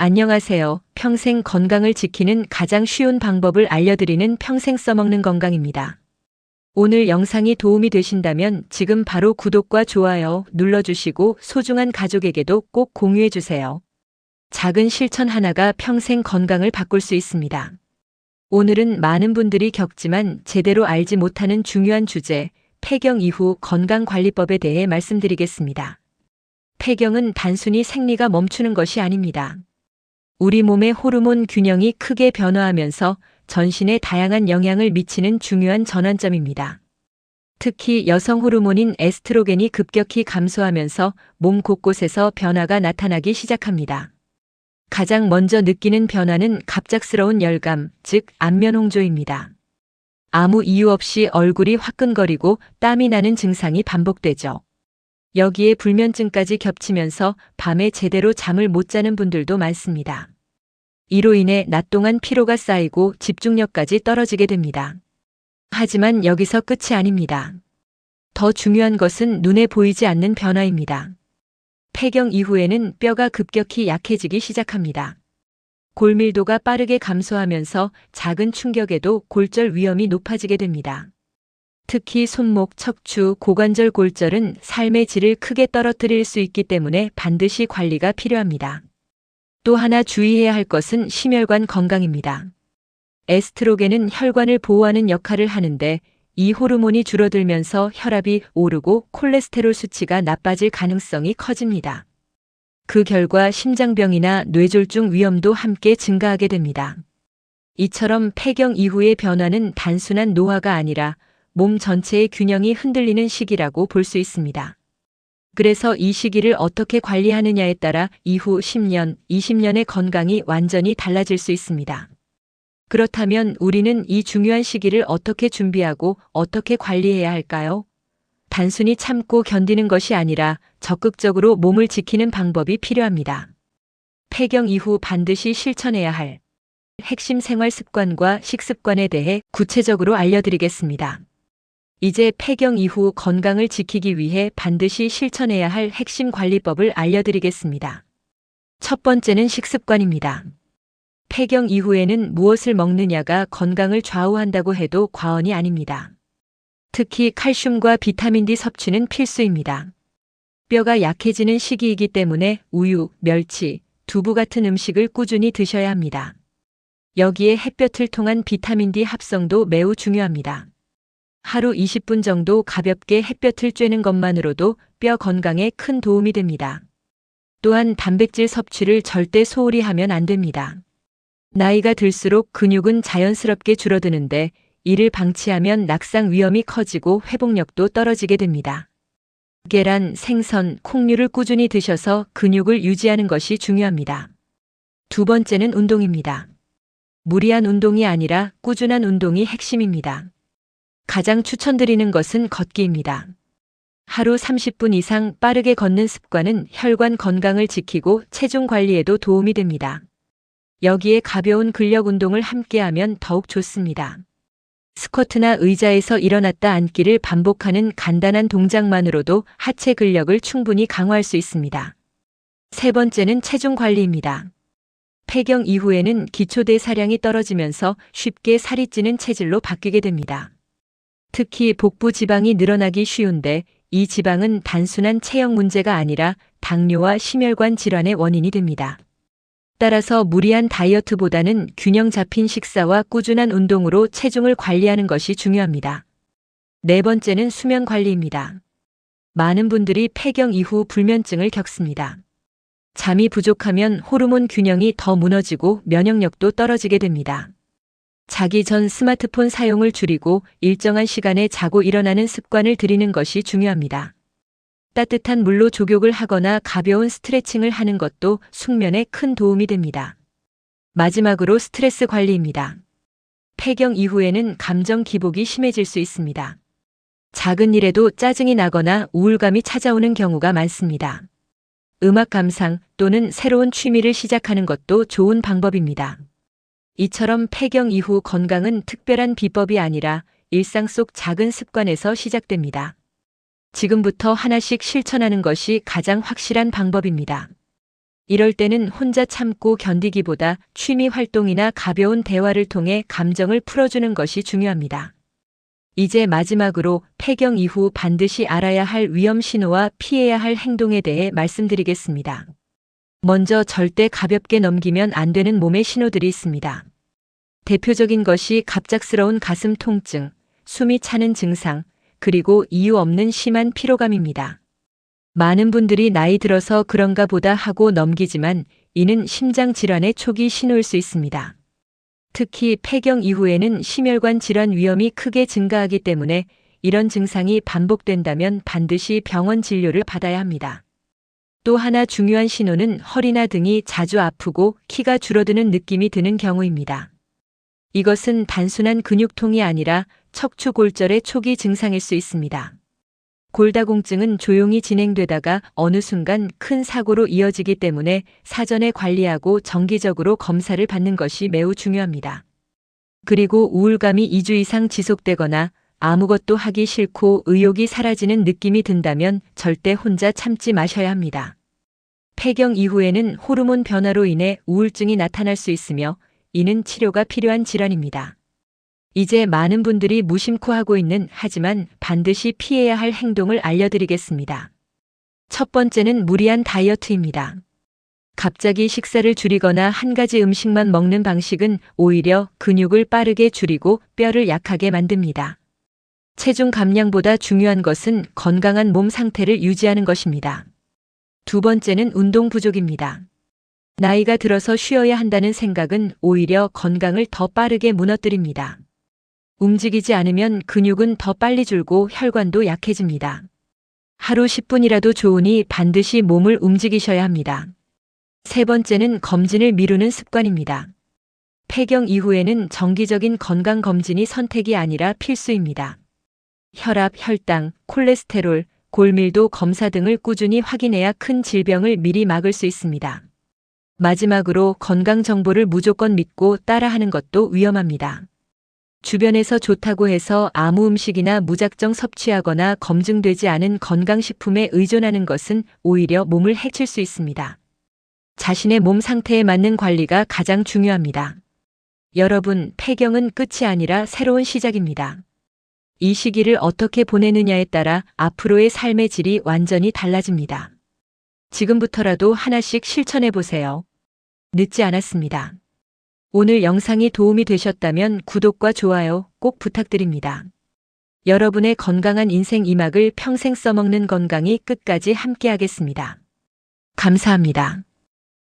안녕하세요. 평생 건강을 지키는 가장 쉬운 방법을 알려드리는 평생 써먹는 건강입니다. 오늘 영상이 도움이 되신다면 지금 바로 구독과 좋아요 눌러주시고 소중한 가족에게도 꼭 공유해주세요. 작은 실천 하나가 평생 건강을 바꿀 수 있습니다. 오늘은 많은 분들이 겪지만 제대로 알지 못하는 중요한 주제, 폐경 이후 건강관리법에 대해 말씀드리겠습니다. 폐경은 단순히 생리가 멈추는 것이 아닙니다. 우리 몸의 호르몬 균형이 크게 변화하면서 전신에 다양한 영향을 미치는 중요한 전환점입니다. 특히 여성 호르몬인 에스트로겐이 급격히 감소하면서 몸 곳곳에서 변화가 나타나기 시작합니다. 가장 먼저 느끼는 변화는 갑작스러운 열감, 즉 안면홍조입니다. 아무 이유 없이 얼굴이 화끈거리고 땀이 나는 증상이 반복되죠. 여기에 불면증까지 겹치면서 밤에 제대로 잠을 못 자는 분들도 많습니다. 이로 인해 낮 동안 피로가 쌓이고 집중력까지 떨어지게 됩니다. 하지만 여기서 끝이 아닙니다. 더 중요한 것은 눈에 보이지 않는 변화입니다. 폐경 이후에는 뼈가 급격히 약해지기 시작합니다. 골밀도가 빠르게 감소하면서 작은 충격에도 골절 위험이 높아지게 됩니다. 특히 손목, 척추, 고관절 골절은 삶의 질을 크게 떨어뜨릴 수 있기 때문에 반드시 관리가 필요합니다. 또 하나 주의해야 할 것은 심혈관 건강입니다. 에스트로겐은 혈관을 보호하는 역할을 하는데 이 호르몬이 줄어들면서 혈압이 오르고 콜레스테롤 수치가 나빠질 가능성이 커집니다. 그 결과 심장병이나 뇌졸중 위험도 함께 증가하게 됩니다. 이처럼 폐경 이후의 변화는 단순한 노화가 아니라 몸 전체의 균형이 흔들리는 시기라고 볼 수 있습니다. 그래서 이 시기를 어떻게 관리하느냐에 따라 이후 10년, 20년의 건강이 완전히 달라질 수 있습니다. 그렇다면 우리는 이 중요한 시기를 어떻게 준비하고 어떻게 관리해야 할까요? 단순히 참고 견디는 것이 아니라 적극적으로 몸을 지키는 방법이 필요합니다. 폐경 이후 반드시 실천해야 할 핵심 생활 습관과 식습관에 대해 구체적으로 알려드리겠습니다. 이제 폐경 이후 건강을 지키기 위해 반드시 실천해야 할 핵심 관리법을 알려드리겠습니다. 첫 번째는 식습관입니다. 폐경 이후에는 무엇을 먹느냐가 건강을 좌우한다고 해도 과언이 아닙니다. 특히 칼슘과 비타민 D 섭취는 필수입니다. 뼈가 약해지는 시기이기 때문에 우유, 멸치, 두부 같은 음식을 꾸준히 드셔야 합니다. 여기에 햇볕을 통한 비타민 D 합성도 매우 중요합니다. 하루 20분 정도 가볍게 햇볕을 쬐는 것만으로도 뼈 건강에 큰 도움이 됩니다. 또한 단백질 섭취를 절대 소홀히 하면 안 됩니다. 나이가 들수록 근육은 자연스럽게 줄어드는데 이를 방치하면 낙상 위험이 커지고 회복력도 떨어지게 됩니다. 계란, 생선, 콩류를 꾸준히 드셔서 근육을 유지하는 것이 중요합니다. 두 번째는 운동입니다. 무리한 운동이 아니라 꾸준한 운동이 핵심입니다. 가장 추천드리는 것은 걷기입니다. 하루 30분 이상 빠르게 걷는 습관은 혈관 건강을 지키고 체중 관리에도 도움이 됩니다. 여기에 가벼운 근력 운동을 함께하면 더욱 좋습니다. 스쿼트나 의자에서 일어났다 앉기를 반복하는 간단한 동작만으로도 하체 근력을 충분히 강화할 수 있습니다. 세 번째는 체중 관리입니다. 폐경 이후에는 기초대사량이 떨어지면서 쉽게 살이 찌는 체질로 바뀌게 됩니다. 특히 복부 지방이 늘어나기 쉬운데 이 지방은 단순한 체형 문제가 아니라 당뇨와 심혈관 질환의 원인이 됩니다. 따라서 무리한 다이어트보다는 균형 잡힌 식사와 꾸준한 운동으로 체중을 관리하는 것이 중요합니다. 네 번째는 수면 관리입니다. 많은 분들이 폐경 이후 불면증을 겪습니다. 잠이 부족하면 호르몬 균형이 더 무너지고 면역력도 떨어지게 됩니다. 자기 전 스마트폰 사용을 줄이고 일정한 시간에 자고 일어나는 습관을 들이는 것이 중요합니다. 따뜻한 물로 족욕을 하거나 가벼운 스트레칭을 하는 것도 숙면에 큰 도움이 됩니다. 마지막으로 스트레스 관리입니다. 폐경 이후에는 감정 기복이 심해질 수 있습니다. 작은 일에도 짜증이 나거나 우울감이 찾아오는 경우가 많습니다. 음악 감상 또는 새로운 취미를 시작하는 것도 좋은 방법입니다. 이처럼 폐경 이후 건강은 특별한 비법이 아니라 일상 속 작은 습관에서 이럴 때는 혼자 참고 견디기보다 취미 활동이나 가벼운 대화를 통해 감정을 풀어주는 것이 중요합니다. 이제 마지막으로 폐경 이후 반드시 알아야 할 위험 신호와 피해야 할 행동에 대해 말씀드리겠습니다. 먼저 절대 가볍게 넘기면 안 되는 몸의 신호들이 있습니다. 대표적인 것이 갑작스러운 가슴 통증, 숨이 차는 증상, 그리고 이유 없는 심한 피로감입니다. 많은 분들이 나이 들어서 그런가 보다 하고 넘기지만 이는 심장 질환의 초기 신호일 수 있습니다. 특히 폐경 이후에는 심혈관 질환 위험이 크게 증가하기 때문에 이런 증상이 반복된다면 반드시 병원 진료를 받아야 합니다. 또 하나 중요한 신호는 허리나 등이 자주 아프고 키가 줄어드는 느낌이 드는 경우입니다. 이것은 단순한 근육통이 아니라 척추골절의 초기 증상일 수 있습니다. 골다공증은 조용히 진행되다가 어느 순간 큰 사고로 이어지기 때문에 사전에 관리하고 정기적으로 검사를 받는 것이 매우 중요합니다. 그리고 우울감이 2주 이상 지속되거나 아무것도 하기 싫고 의욕이 사라지는 느낌이 든다면 절대 혼자 참지 마셔야 합니다. 폐경 이후에는 호르몬 변화로 인해 우울증이 나타날 수 있으며 이는 치료가 필요한 질환입니다. 이제 많은 분들이 무심코 하고 있는 하지만 반드시 피해야 할 행동을 알려드리겠습니다. 첫 번째는 무리한 다이어트입니다. 갑자기 식사를 줄이거나 한 가지 음식만 먹는 방식은 오히려 근육을 빠르게 줄이고 뼈를 약하게 만듭니다. 체중 감량보다 중요한 것은 건강한 몸 상태를 유지하는 것입니다. 두 번째는 운동 부족입니다. 나이가 들어서 쉬어야 한다는 생각은 오히려 건강을 더 빠르게 무너뜨립니다. 움직이지 않으면 근육은 더 빨리 줄고 혈관도 약해집니다. 하루 10분이라도 좋으니 반드시 몸을 움직이셔야 합니다. 세 번째는 검진을 미루는 습관입니다. 폐경 이후에는 정기적인 건강검진이 선택이 아니라 필수입니다. 혈압, 혈당, 콜레스테롤, 골밀도 검사 등을 꾸준히 확인해야 큰 질병을 미리 막을 수 있습니다. 마지막으로 건강 정보를 무조건 믿고 따라하는 것도 위험합니다. 주변에서 좋다고 해서 아무 음식이나 무작정 섭취하거나 검증되지 않은 건강식품에 의존하는 것은 오히려 몸을 해칠 수 있습니다. 자신의 몸 상태에 맞는 관리가 가장 중요합니다. 여러분, 폐경은 끝이 아니라 새로운 시작입니다. 이 시기를 어떻게 보내느냐에 따라 앞으로의 삶의 질이 완전히 달라집니다. 지금부터라도 하나씩 실천해 보세요. 늦지 않았습니다. 오늘 영상이 도움이 되셨다면 구독과 좋아요 꼭 부탁드립니다. 여러분의 건강한 인생 2막을 평생 써먹는 건강이 끝까지 함께하겠습니다. 감사합니다.